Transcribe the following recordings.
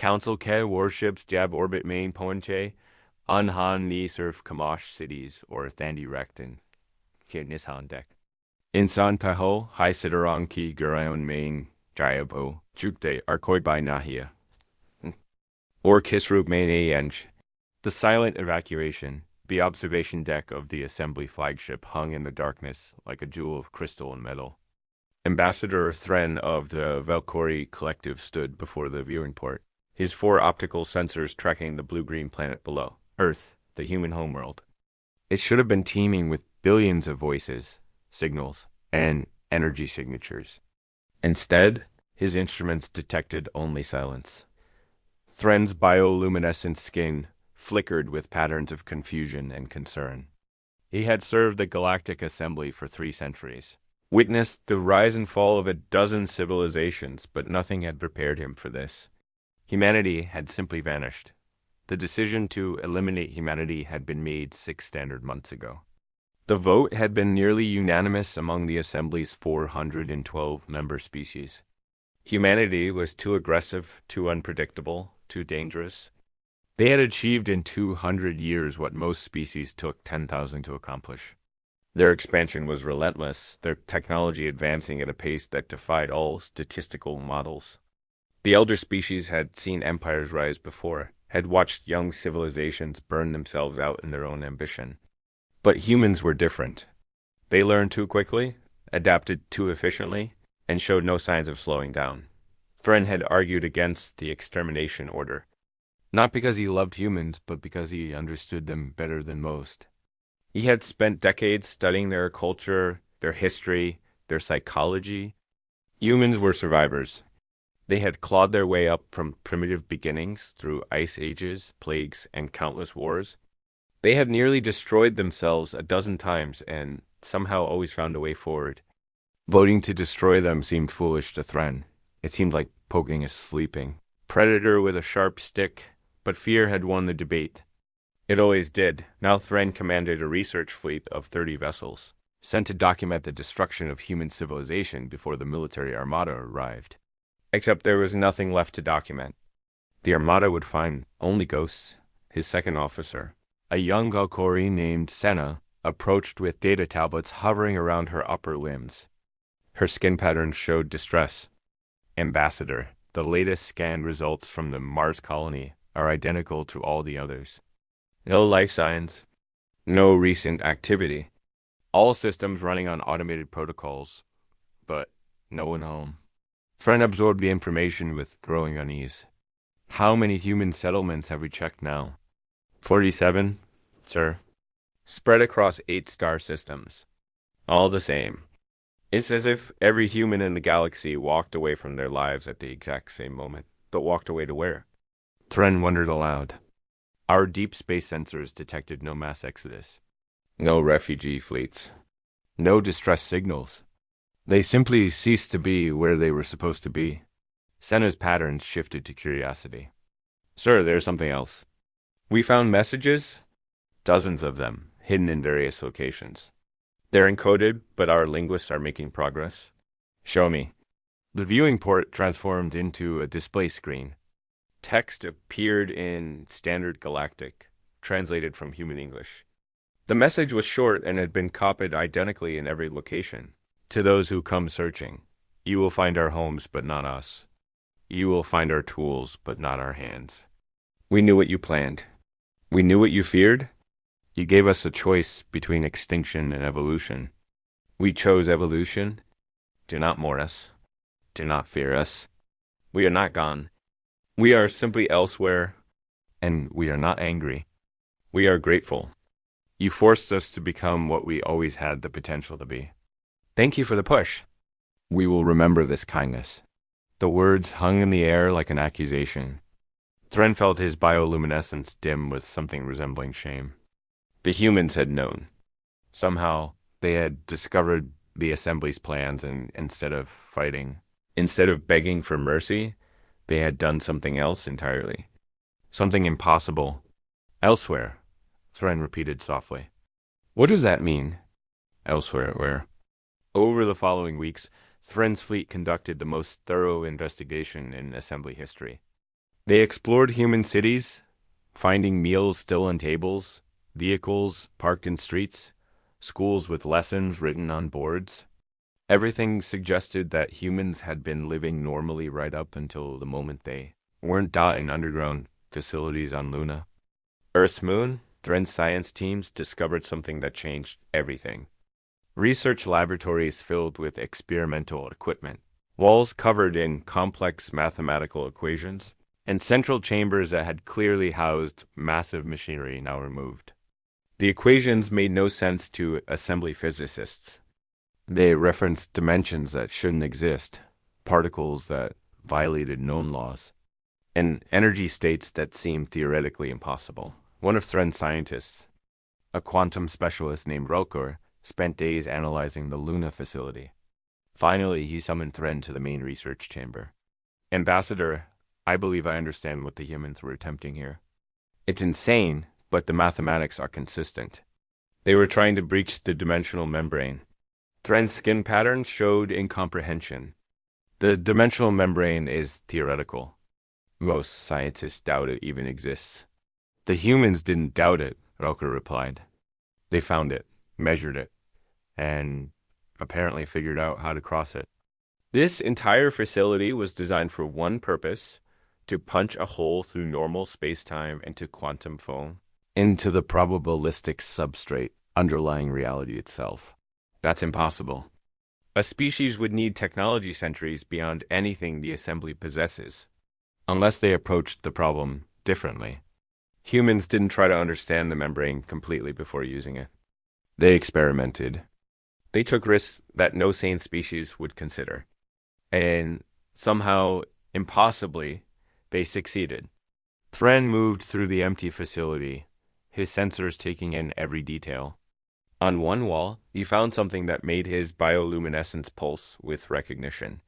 Council Ke warships jab orbit main ponche, Unhan ni surf Kamash cities or Thandi Rectin, Ke Nishan deck. Insan Taho, Hai Sitarong Ki Gurayon main, Jayabo, Jukte, Arkoi by Nahia. Or Kisrub main Ayenj. The silent evacuation, the observation deck of the assembly flagship hung in the darkness like a jewel of crystal and metal. Ambassador Thren of the Valkyrie Collective stood before the viewing port, his 4 optical sensors tracking the blue-green planet below, Earth, the human homeworld. It should have been teeming with billions of voices, signals, and energy signatures. Instead, his instruments detected only silence. Thren's bioluminescent skin flickered with patterns of confusion and concern. He had served the Galactic Assembly for 3 centuries, witnessed the rise and fall of a dozen civilizations, but nothing had prepared him for this. Humanity had simply vanished. The decision to eliminate humanity had been made 6 standard months ago. The vote had been nearly unanimous among the Assembly's 412 member species. Humanity was too aggressive, too unpredictable, too dangerous. They had achieved in 200 years what most species took 10,000 to accomplish. Their expansion was relentless, their technology advancing at a pace that defied all statistical models. The elder species had seen empires rise before, had watched young civilizations burn themselves out in their own ambition. But humans were different. They learned too quickly, adapted too efficiently, and showed no signs of slowing down. Thren had argued against the extermination order, not because he loved humans, but because he understood them better than most. He had spent decades studying their culture, their history, their psychology. Humans were survivors. They had clawed their way up from primitive beginnings through ice ages, plagues, and countless wars. They had nearly destroyed themselves a dozen times and somehow always found a way forward. Voting to destroy them seemed foolish to Thren. It seemed like poking a sleeping predator with a sharp stick, but fear had won the debate. It always did. Now Thren commanded a research fleet of 30 vessels, sent to document the destruction of human civilization before the military armada arrived. Except there was nothing left to document. The armada would find only ghosts. His second officer, a young Valkyrie named Senna, approached with data tablets hovering around her upper limbs. Her skin patterns showed distress. Ambassador, the latest scan results from the Mars colony are identical to all the others. No life signs, no recent activity. All systems running on automated protocols, but no one home. Thren absorbed the information with growing unease. How many human settlements have we checked now? 47, sir. Spread across 8 star systems. All the same. It's as if every human in the galaxy walked away from their lives at the exact same moment. But walked away to where? Thren wondered aloud. Our deep space sensors detected no mass exodus. No refugee fleets. No distress signals. They simply ceased to be where they were supposed to be. Senna's patterns shifted to curiosity. Sir, there's something else. We found messages, dozens of them, hidden in various locations. They're encoded, but our linguists are making progress. Show me. The viewing port transformed into a display screen. Text appeared in Standard Galactic, translated from human English. The message was short and had been copied identically in every location. To those who come searching, you will find our homes, but not us. You will find our tools, but not our hands. We knew what you planned. We knew what you feared. You gave us a choice between extinction and evolution. We chose evolution. Do not mourn us. Do not fear us. We are not gone. We are simply elsewhere, and we are not angry. We are grateful. You forced us to become what we always had the potential to be. Thank you for the push. We will remember this kindness. The words hung in the air like an accusation. Thren felt his bioluminescence dim with something resembling shame. The humans had known. Somehow, they had discovered the Assembly's plans, and instead of fighting, instead of begging for mercy, they had done something else entirely. Something impossible. Elsewhere, Thren repeated softly. What does that mean? Elsewhere where? Over the following weeks, Thren's fleet conducted the most thorough investigation in Assembly history. They explored human cities, finding meals still on tables, vehicles parked in streets, schools with lessons written on boards. Everything suggested that humans had been living normally right up until the moment they weren't dotting underground facilities on Luna. Earth's moon, Thrend's science teams discovered something that changed everything. Research laboratories filled with experimental equipment, walls covered in complex mathematical equations, and central chambers that had clearly housed massive machinery now removed. The equations made no sense to assembly physicists. They referenced dimensions that shouldn't exist, particles that violated known laws, and energy states that seemed theoretically impossible. One of Thrend's scientists, a quantum specialist named Rokor, spent days analyzing the Luna facility. Finally, he summoned Thrend to the main research chamber. Ambassador, I believe I understand what the humans were attempting here. It's insane, but the mathematics are consistent. They were trying to breach the dimensional membrane. Thrend's skin patterns showed incomprehension. The dimensional membrane is theoretical. Most scientists doubt it even exists. The humans didn't doubt it, Rokor replied. They found it, measured it, and apparently figured out how to cross it. This entire facility was designed for one purpose: to punch a hole through normal space-time into quantum foam, into the probabilistic substrate underlying reality itself. That's impossible. A species would need technology centuries beyond anything the assembly possesses, unless they approached the problem differently. Humans didn't try to understand the membrane completely before using it. They experimented. They took risks that no sane species would consider. And somehow, impossibly, they succeeded. Thrend moved through the empty facility, his sensors taking in every detail. On one wall, he found something that made his bioluminescence pulse with recognition.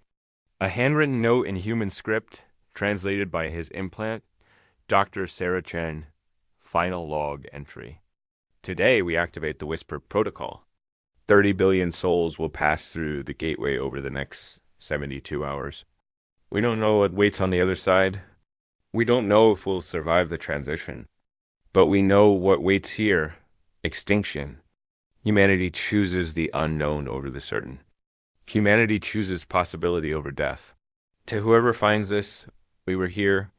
A handwritten note in human script, translated by his implant, Dr. Sarah Chen, final log entry. Today, we activate the Whisper Protocol. 30 billion souls will pass through the gateway over the next 72 hours. We don't know what waits on the other side. We don't know if we'll survive the transition. But we know what waits here: extinction. Humanity chooses the unknown over the certain. Humanity chooses possibility over death. To whoever finds this, we were here.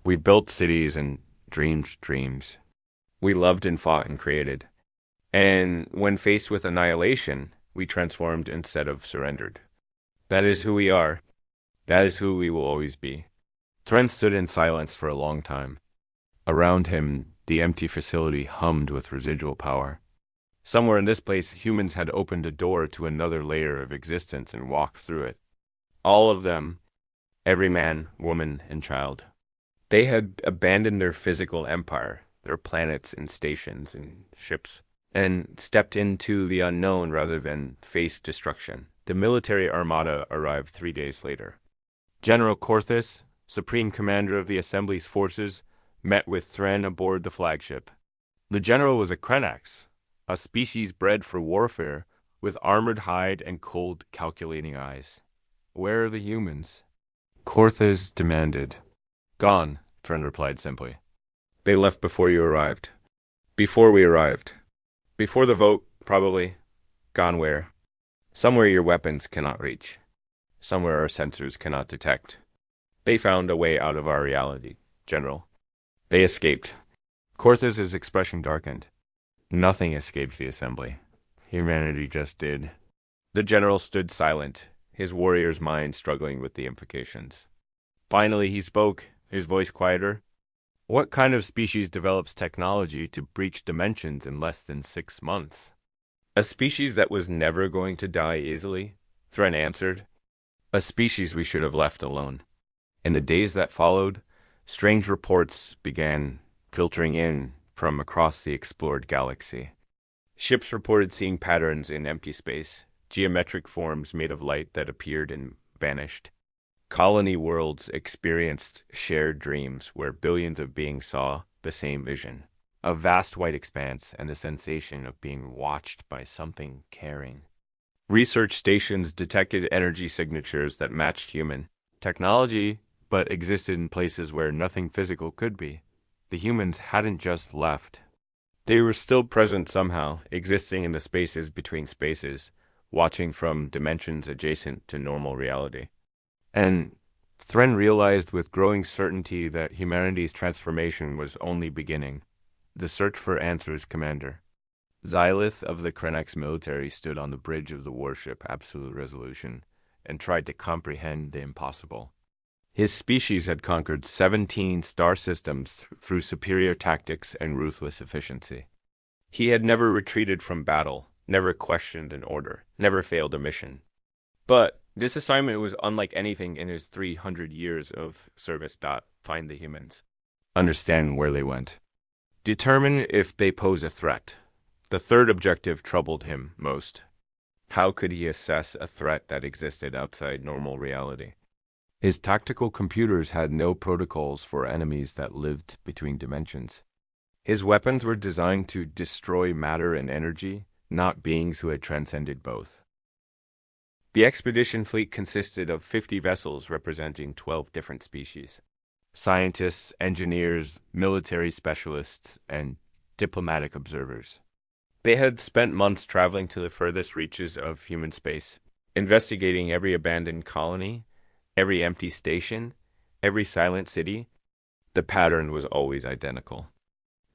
We built cities and dreamed dreams. We loved and fought and created. And when faced with annihilation, we transformed instead of surrendered. That is who we are. That is who we will always be. Thrend stood in silence for a long time. Around him, the empty facility hummed with residual power. Somewhere in this place, humans had opened a door to another layer of existence and walked through it. All of them, every man, woman, and child. They had abandoned their physical empire, their planets and stations and ships, and stepped into the unknown rather than face destruction. The military armada arrived 3 days later. General Korthus, supreme commander of the Assembly's forces, met with Thrend aboard the flagship. The general was a Krenax, a species bred for warfare, with armored hide and cold, calculating eyes. Where are the humans? Korthus demanded. Gone, Thrend replied simply. They left before you arrived. Before we arrived. Before the vote, probably. Gone where? Somewhere your weapons cannot reach. Somewhere our sensors cannot detect. They found a way out of our reality, General. They escaped. Korthus' expression darkened. Nothing escaped the assembly. Humanity just did. The general stood silent, his warrior's mind struggling with the implications. Finally he spoke, his voice quieter. What kind of species develops technology to breach dimensions in less than 6 months? A species that was never going to die easily, Thrend answered. A species we should have left alone. In the days that followed, strange reports began filtering in from across the explored galaxy. Ships reported seeing patterns in empty space, geometric forms made of light that appeared and vanished. Colony worlds experienced shared dreams where billions of beings saw the same vision, a vast white expanse and the sensation of being watched by something caring. Research stations detected energy signatures that matched human technology, but existed in places where nothing physical could be. The humans hadn't just left. They were still present somehow, existing in the spaces between spaces, watching from dimensions adjacent to normal reality. And Thren realized with growing certainty that humanity's transformation was only beginning. The search for answers, Commander. Xylith of the Krennex military stood on the bridge of the warship Absolute Resolution and tried to comprehend the impossible. His species had conquered 17 star systems through superior tactics and ruthless efficiency. He had never retreated from battle, never questioned an order, never failed a mission. But this assignment was unlike anything in his 300 years of service. Find the humans. Understand where they went. Determine if they pose a threat. The third objective troubled him most. How could he assess a threat that existed outside normal reality? His tactical computers had no protocols for enemies that lived between dimensions. His weapons were designed to destroy matter and energy, not beings who had transcended both. The expedition fleet consisted of 50 vessels representing 12 different species. Scientists, engineers, military specialists, and diplomatic observers. They had spent months traveling to the furthest reaches of human space, investigating every abandoned colony, every empty station, every silent city. The pattern was always identical.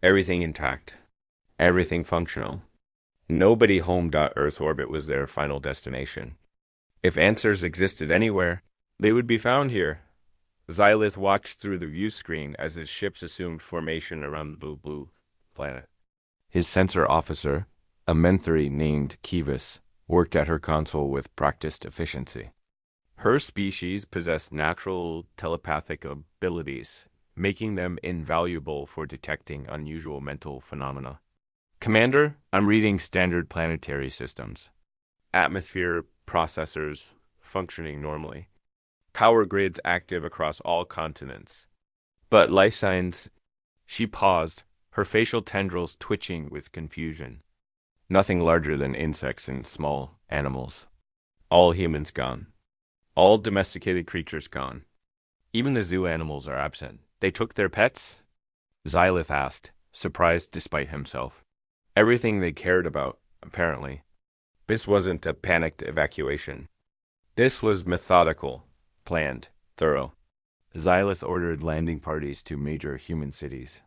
Everything intact. Everything functional. Nobody home. Earth orbit was their final destination. If answers existed anywhere, they would be found here. Xylith watched through the view screen as his ships assumed formation around the blue planet. His sensor officer, a mentor named Kivas, worked at her console with practiced efficiency. Her species possessed natural telepathic abilities, making them invaluable for detecting unusual mental phenomena. Commander, I'm reading standard planetary systems. Atmosphere processors functioning normally. Power grids active across all continents. But life signs... She paused, her facial tendrils twitching with confusion. Nothing larger than insects and small animals. All humans gone. All domesticated creatures gone. Even the zoo animals are absent. They took their pets? Xylith asked, surprised despite himself. Everything they cared about, apparently. This wasn't a panicked evacuation. This was methodical, planned, thorough. Xylith ordered landing parties to major human cities.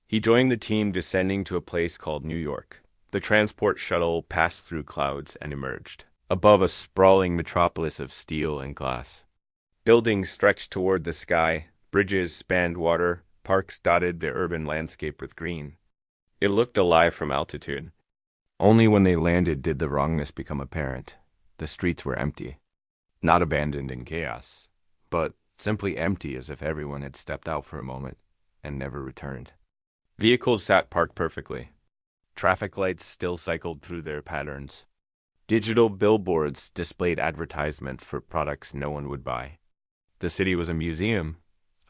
He joined the team descending to a place called New York. The transport shuttle passed through clouds and emerged, above a sprawling metropolis of steel and glass. Buildings stretched toward the sky, bridges spanned water, parks dotted the urban landscape with green. It looked alive from altitude. Only when they landed did the wrongness become apparent. The streets were empty. Not abandoned in chaos, but simply empty as if everyone had stepped out for a moment and never returned. Vehicles sat parked perfectly. Traffic lights still cycled through their patterns. Digital billboards displayed advertisements for products no one would buy. The city was a museum,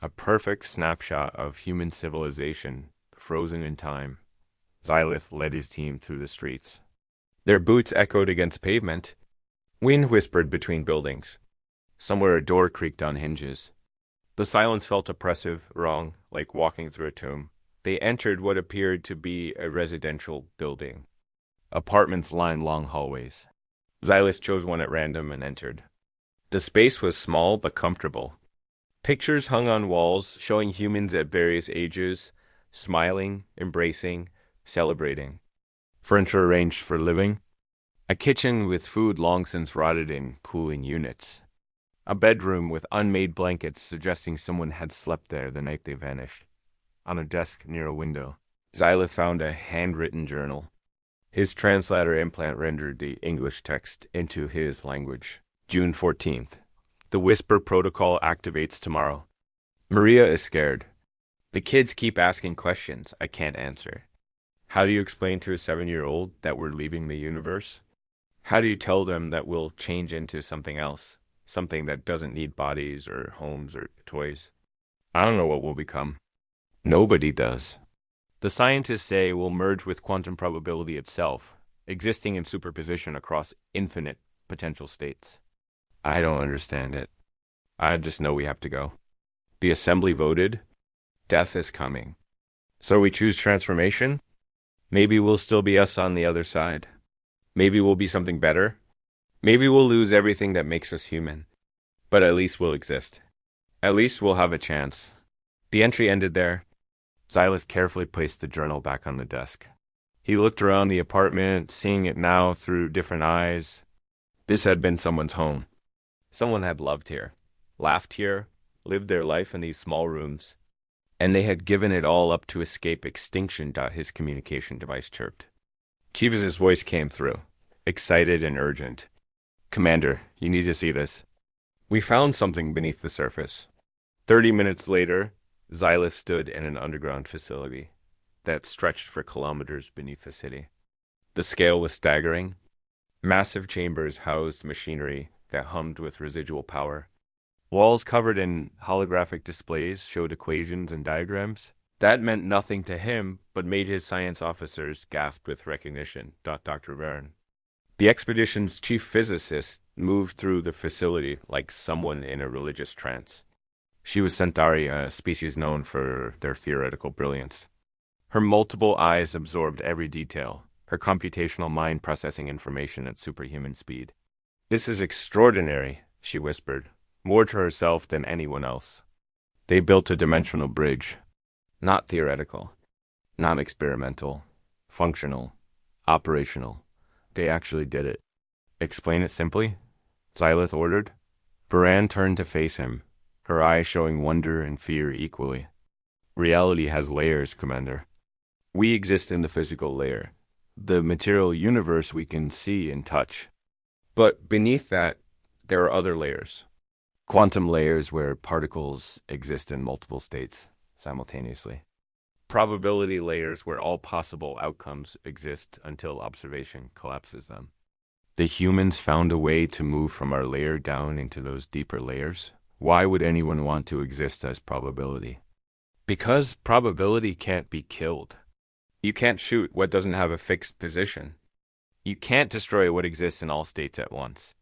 a perfect snapshot of human civilization, frozen in time. Xylith led his team through the streets. Their boots echoed against pavement. Wind whispered between buildings. Somewhere a door creaked on hinges. The silence felt oppressive, wrong, like walking through a tomb. They entered what appeared to be a residential building. Apartments lined long hallways. Xylith chose one at random and entered. The space was small but comfortable. Pictures hung on walls showing humans at various ages, smiling, embracing, celebrating. Furniture arranged for living. A kitchen with food long since rotted in cooling units. A bedroom with unmade blankets suggesting someone had slept there the night they vanished. On a desk near a window, Xylith found a handwritten journal. His translator implant rendered the English text into his language. June 14th. The Whisper protocol activates tomorrow. Maria is scared. The kids keep asking questions I can't answer. How do you explain to a 7-year-old that we're leaving the universe? How do you tell them that we'll change into something else? Something that doesn't need bodies or homes or toys? I don't know what we'll become. Nobody does. The scientists say we'll merge with quantum probability itself, existing in superposition across infinite potential states. I don't understand it. I just know we have to go. The assembly voted, death is coming. So we choose transformation? Maybe we'll still be us on the other side. Maybe we'll be something better. Maybe we'll lose everything that makes us human. But at least we'll exist. At least we'll have a chance. The entry ended there. Silas carefully placed the journal back on the desk. He looked around the apartment, seeing it now through different eyes. This had been someone's home. Someone had loved here, laughed here, lived their life in these small rooms, and they had given it all up to escape extinction. His communication device chirped. Kivas' voice came through, excited and urgent. Commander, you need to see this. We found something beneath the surface. 30 minutes later, Xylus stood in an underground facility that stretched for kilometers beneath the city. The scale was staggering. Massive chambers housed machinery that hummed with residual power. Walls covered in holographic displays showed equations and diagrams. That meant nothing to him, but made his science officers gasp with recognition. Dr. Verne. The expedition's chief physicist moved through the facility like someone in a religious trance. She was Centauri, a species known for their theoretical brilliance. Her multiple eyes absorbed every detail, her computational mind processing information at superhuman speed. This is extraordinary, she whispered, more to herself than anyone else. They built a dimensional bridge. Not theoretical, not experimental, functional, operational. They actually did it. Explain it simply? Xylith ordered. Baran turned to face him, her eyes showing wonder and fear equally. Reality has layers, Commander. We exist in the physical layer, the material universe we can see and touch. But beneath that, there are other layers. Quantum layers where particles exist in multiple states simultaneously. Probability layers where all possible outcomes exist until observation collapses them. The humans found a way to move from our layer down into those deeper layers. Why would anyone want to exist as probability? Because probability can't be killed. You can't shoot what doesn't have a fixed position. You can't destroy what exists in all states at once.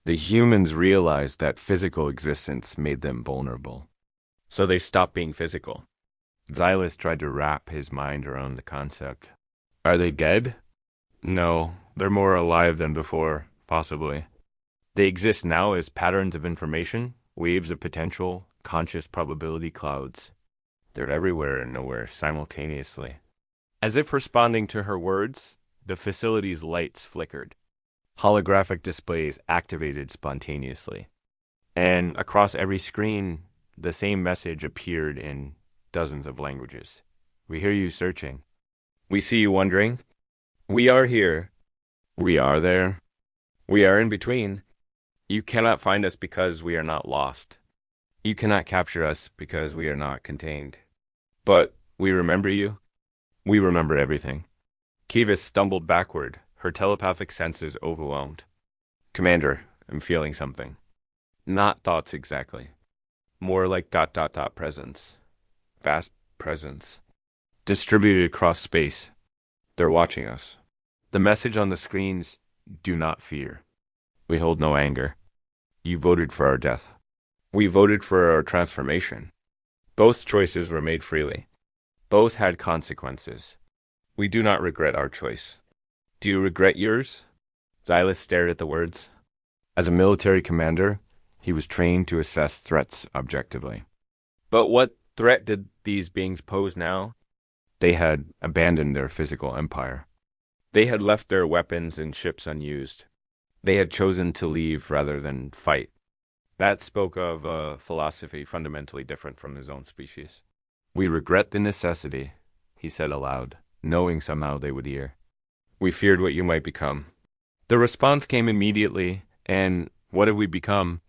The humans realized that physical existence made them vulnerable. So they stopped being physical. Xylus tried to wrap his mind around the concept. Are they dead? No, they're more alive than before, possibly. They exist now as patterns of information, waves of potential, conscious probability clouds. They're everywhere and nowhere simultaneously. As if responding to her words, the facility's lights flickered. Holographic displays activated spontaneously. And across every screen, the same message appeared in dozens of languages. We hear you searching. We see you wondering. We are here. We are there. We are in between. You cannot find us because we are not lost. You cannot capture us because we are not contained. But we remember you. We remember everything. Kivas stumbled backward, her telepathic senses overwhelmed. Commander, I'm feeling something. Not thoughts exactly. More like ... presence. Vast presence. Distributed across space. They're watching us. The message on the screens, do not fear. We hold no anger. You voted for our death. We voted for our transformation. Both choices were made freely. Both had consequences. We do not regret our choice. Do you regret yours? Xylus stared at the words. As a military commander, he was trained to assess threats objectively. But what threat did these beings pose now? They had abandoned their physical empire. They had left their weapons and ships unused. They had chosen to leave rather than fight. That spoke of a philosophy fundamentally different from his own species. We regret the necessity, he said aloud, knowing somehow they would hear. We feared what you might become. The response came immediately, and what did we become?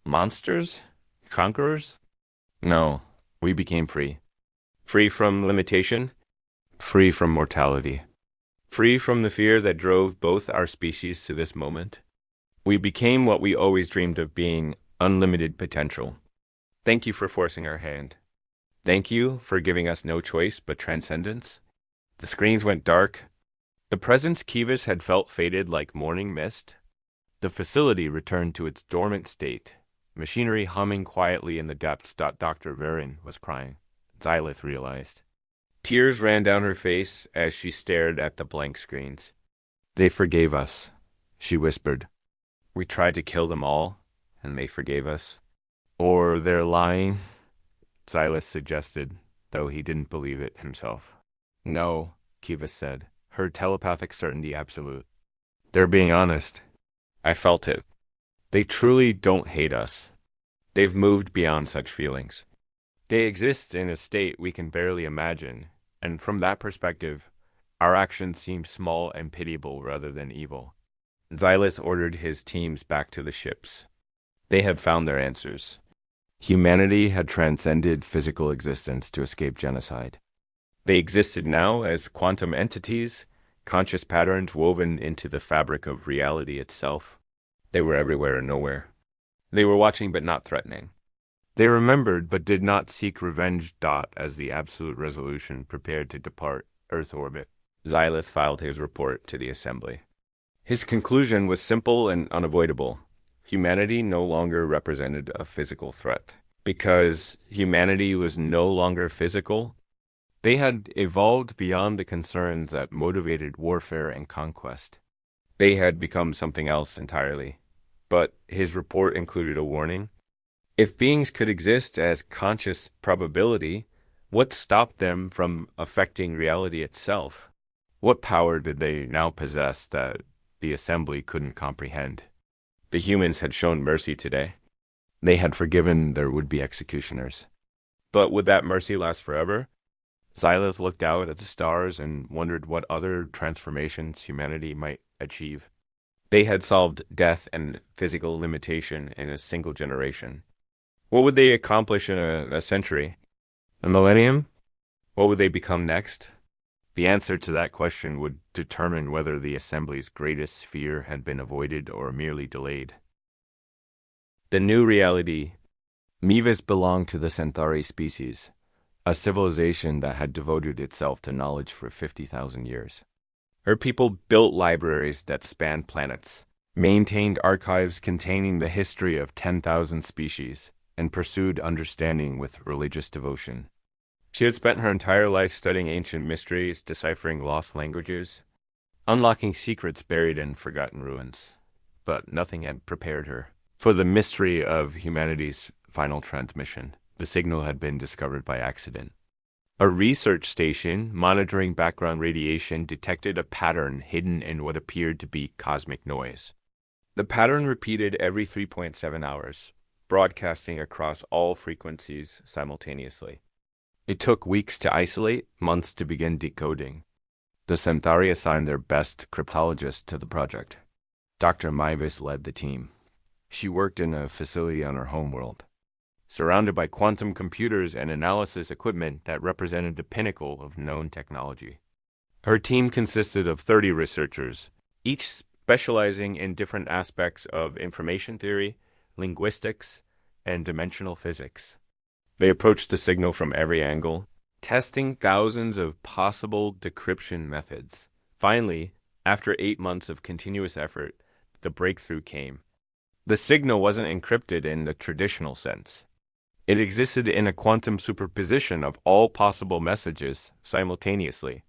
Monsters? Conquerors? No, we became free. Free from limitation, free from mortality, free from the fear that drove both our species to this moment. We became what we always dreamed of being, unlimited potential. Thank you for forcing our hand. Thank you for giving us no choice but transcendence. The screens went dark. The presence Kivas had felt faded like morning mist. The facility returned to its dormant state, machinery humming quietly in the depths. Dr. Verin was crying. Xylith realized. Tears ran down her face as she stared at the blank screens. They forgave us, she whispered. We tried to kill them all, and they forgave us. Or they're lying, Xylith suggested, though he didn't believe it himself. No, Kiva said, her telepathic certainty absolute. They're being honest. I felt it. They truly don't hate us. They've moved beyond such feelings. They exist in a state we can barely imagine, and from that perspective, our actions seem small and pitiable rather than evil. Xylith ordered his teams back to the ships. They had found their answers. Humanity had transcended physical existence to escape genocide. They existed now as quantum entities, conscious patterns woven into the fabric of reality itself. They were everywhere and nowhere. They were watching but not threatening. They remembered but did not seek revenge. As the absolute resolution prepared to depart Earth orbit, Xylith filed his report to the Assembly. His conclusion was simple and unavoidable. Humanity no longer represented a physical threat. Because humanity was no longer physical, they had evolved beyond the concerns that motivated warfare and conquest. They had become something else entirely. But his report included a warning. If beings could exist as conscious probability, what stopped them from affecting reality itself? What power did they now possess that the Assembly couldn't comprehend? The humans had shown mercy today. They had forgiven their would-be executioners. But would that mercy last forever? Xylith looked out at the stars and wondered what other transformations humanity might achieve. They had solved death and physical limitation in a single generation. What would they accomplish in a century? A millennium? What would they become next? The answer to that question would determine whether the Assembly's greatest fear had been avoided or merely delayed. The new reality. Mevis belonged to the Centauri species, a civilization that had devoted itself to knowledge for 50,000 years. Her people built libraries that spanned planets, maintained archives containing the history of 10,000 species, and pursued understanding with religious devotion. She had spent her entire life studying ancient mysteries, deciphering lost languages, unlocking secrets buried in forgotten ruins. But nothing had prepared her for the mystery of humanity's final transmission. The signal had been discovered by accident. A research station monitoring background radiation detected a pattern hidden in what appeared to be cosmic noise. The pattern repeated every 3.7 hours, broadcasting across all frequencies simultaneously. It took weeks to isolate, months to begin decoding. The Centauri assigned their best cryptologist to the project. Dr. Maivis led the team. She worked in a facility on her homeworld, surrounded by quantum computers and analysis equipment that represented the pinnacle of known technology. Her team consisted of 30 researchers, each specializing in different aspects of information theory, linguistics, and dimensional physics. They approached the signal from every angle, testing thousands of possible decryption methods. Finally, after 8 months of continuous effort, the breakthrough came. The signal wasn't encrypted in the traditional sense. It existed in a quantum superposition of all possible messages simultaneously.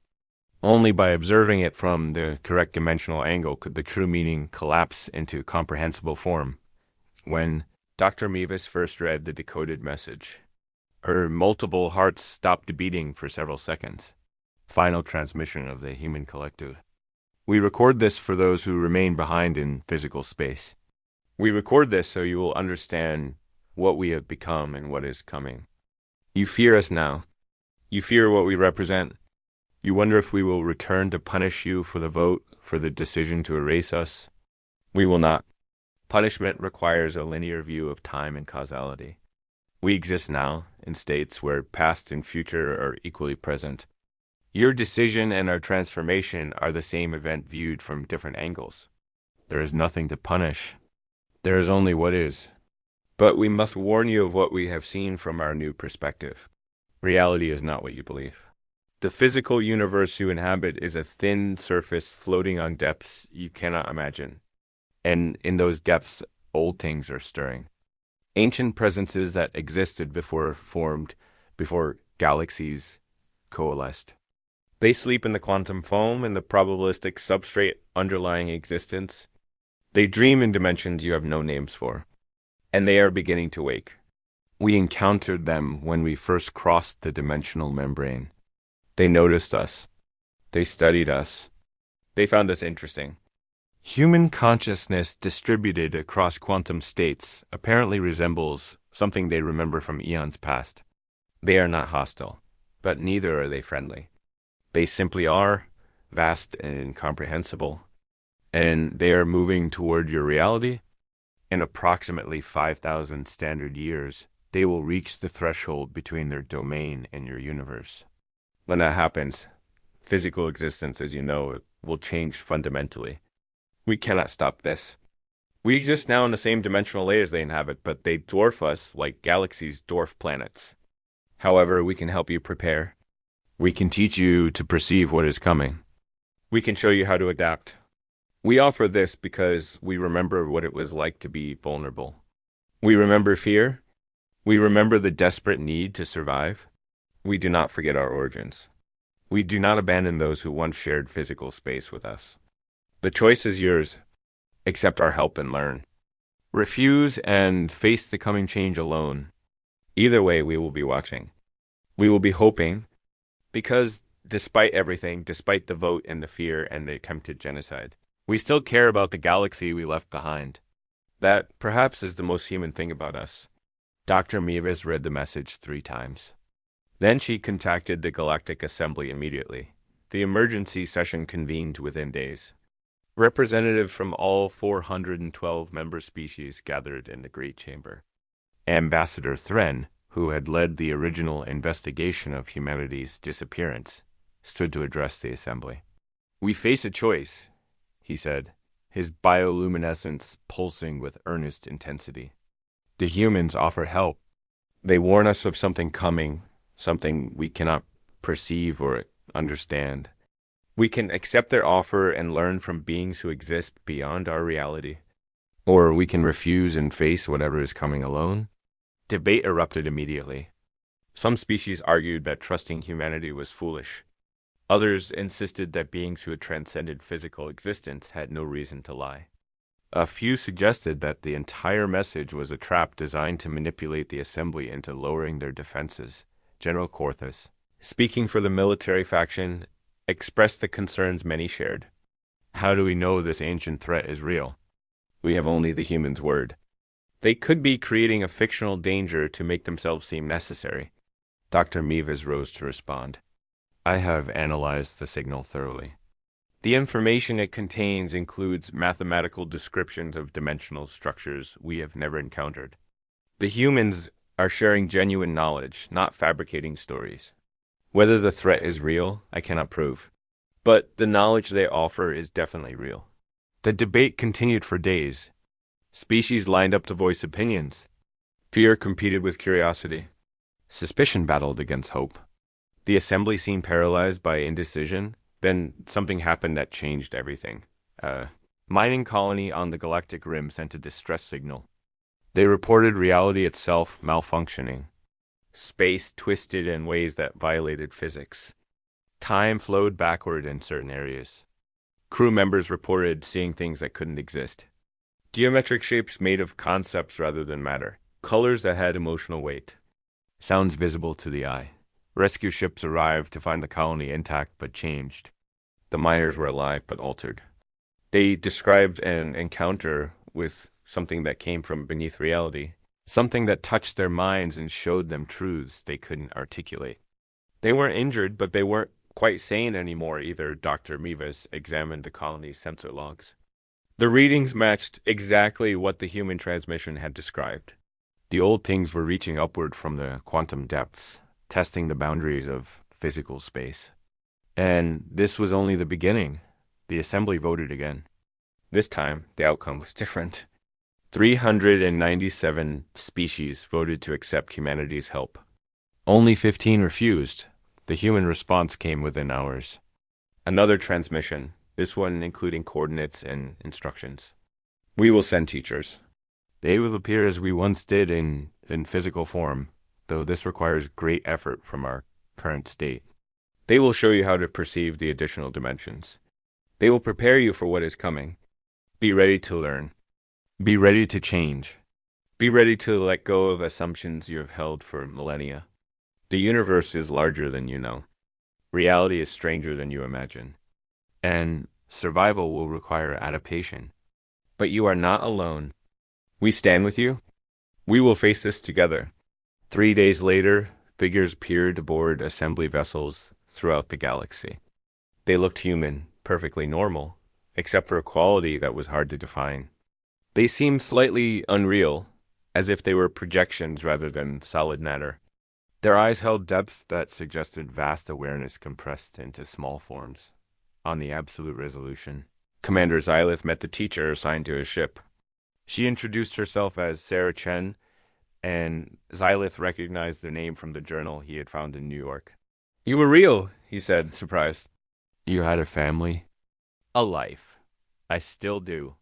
Only by observing it from the correct dimensional angle could the true meaning collapse into comprehensible form. When Dr. Mevis first read the decoded message, her multiple hearts stopped beating for several seconds. Final transmission of the human collective. We record this for those who remain behind in physical space. We record this so you will understand what we have become and what is coming. You fear us now. You fear what we represent. You wonder if we will return to punish you for the vote, for the decision to erase us. We will not. Punishment requires a linear view of time and causality. We exist now in states where past and future are equally present. Your decision and our transformation are the same event viewed from different angles. There is nothing to punish. There is only what is. But we must warn you of what we have seen from our new perspective. Reality is not what you believe. The physical universe you inhabit is a thin surface floating on depths you cannot imagine. And in those depths, old things are stirring. Ancient presences that existed before galaxies coalesced. They sleep in the quantum foam and the probabilistic substrate underlying existence. They dream in dimensions you have no names for, and they are beginning to wake. We encountered them when we first crossed the dimensional membrane. They noticed us. They studied us. They found us interesting. Human consciousness distributed across quantum states apparently resembles something they remember from eons past. They are not hostile, but neither are they friendly. They simply are, vast and incomprehensible, and they are moving toward your reality. In approximately 5,000 standard years, they will reach the threshold between their domain and your universe. When that happens, physical existence, as you know, will change fundamentally. We cannot stop this. We exist now in the same dimensional layers they inhabit, but they dwarf us like galaxies dwarf planets. However, we can help you prepare. We can teach you to perceive what is coming. We can show you how to adapt. We offer this because we remember what it was like to be vulnerable. We remember fear. We remember the desperate need to survive. We do not forget our origins. We do not abandon those who once shared physical space with us. The choice is yours. Accept our help and learn. Refuse and face the coming change alone. Either way, we will be watching. We will be hoping, because despite everything, despite the vote and the fear and the attempted genocide, we still care about the galaxy we left behind. That perhaps is the most human thing about us. Dr. Meavis read the message 3 times. Then she contacted the Galactic Assembly immediately. The emergency session convened within days. Representatives from all 412 member species gathered in the Great Chamber. Ambassador Thren, who had led the original investigation of humanity's disappearance, stood to address the assembly. "We face a choice," he said, his bioluminescence pulsing with earnest intensity. "The humans offer help. They warn us of something coming, something we cannot perceive or understand. We can accept their offer and learn from beings who exist beyond our reality. Or we can refuse and face whatever is coming alone." Debate erupted immediately. Some species argued that trusting humanity was foolish. Others insisted that beings who had transcended physical existence had no reason to lie. A few suggested that the entire message was a trap designed to manipulate the assembly into lowering their defenses. General Corthus, speaking for the military faction, expressed the concerns many shared. How do we know this ancient threat is real? We have only the human's word. They could be creating a fictional danger to make themselves seem necessary. Dr. Meavis rose to respond. "I have analyzed the signal thoroughly. The information it contains includes mathematical descriptions of dimensional structures we have never encountered. The humans are sharing genuine knowledge, not fabricating stories. Whether the threat is real, I cannot prove. But the knowledge they offer is definitely real." The debate continued for days. Species lined up to voice opinions. Fear competed with curiosity. Suspicion battled against hope. The assembly seemed paralyzed by indecision. Then something happened that changed everything. A mining colony on the galactic rim sent a distress signal. They reported reality itself malfunctioning. Space twisted in ways that violated physics. Time flowed backward in certain areas. Crew members reported seeing things that couldn't exist. Geometric shapes made of concepts rather than matter. Colors that had emotional weight. Sounds visible to the eye. Rescue ships arrived to find the colony intact but changed. The miners were alive but altered. They described an encounter with something that came from beneath reality. Something that touched their minds and showed them truths they couldn't articulate. They weren't injured, but they weren't quite sane anymore either. Dr. Meavis examined the colony's sensor logs. The readings matched exactly what the human transmission had described. The old things were reaching upward from the quantum depths, testing the boundaries of physical space. And this was only the beginning. The assembly voted again. This time, the outcome was different. 397 species voted to accept humanity's help. Only 15 refused. The human response came within hours. Another transmission, this one including coordinates and instructions. "We will send teachers. They will appear as we once did in physical form, though this requires great effort from our current state. They will show you how to perceive the additional dimensions. They will prepare you for what is coming. Be ready to learn. Be ready to change. Be ready to let go of assumptions you have held for millennia. The universe is larger than you know. Reality is stranger than you imagine. And survival will require adaptation. But you are not alone. We stand with you. We will face this together. 3 days later, figures peered aboard assembly vessels throughout the galaxy. They looked human, perfectly normal, except for a quality that was hard to define. They seemed slightly unreal, as if they were projections rather than solid matter. Their eyes held depths that suggested vast awareness compressed into small forms. On the absolute resolution, Commander Xylith met the teacher assigned to his ship. She introduced herself as Sarah Chen, and Xylith recognized the name from the journal he had found in New York. "You were real," he said, surprised. "You had a family?" "A life. I still do,"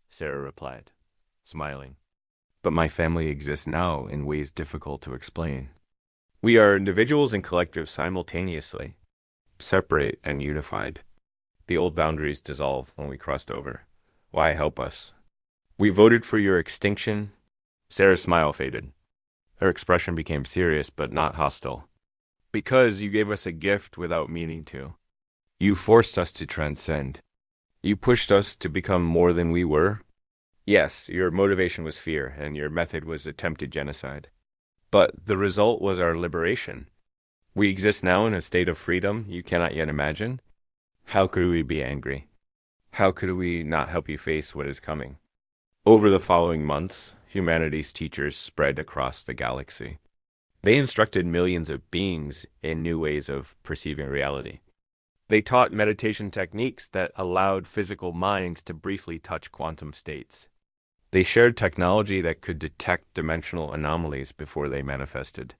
Sarah replied, smiling. "But my family exists now in ways difficult to explain. We are individuals and collectives simultaneously, separate and unified. The old boundaries dissolved when we crossed over. Why help us? We voted for your extinction." Sarah's smile faded. Her expression became serious but not hostile. "Because you gave us a gift without meaning to. You forced us to transcend. You pushed us to become more than we were. Yes, your motivation was fear, and your method was attempted genocide. But the result was our liberation. We exist now in a state of freedom you cannot yet imagine. How could we be angry? How could we not help you face what is coming?" Over the following months, humanity's teachers spread across the galaxy. They instructed millions of beings in new ways of perceiving reality. They taught meditation techniques that allowed physical minds to briefly touch quantum states. They shared technology that could detect dimensional anomalies before they manifested.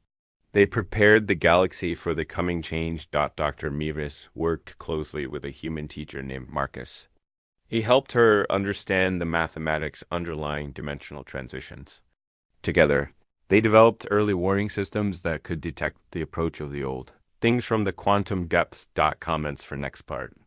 They prepared the galaxy for the coming change. Dr. Mevis worked closely with a human teacher named Marcus. He helped her understand the mathematics underlying dimensional transitions. Together, they developed early warning systems that could detect the approach of the old. Things from the quantum depths. Comments for next part.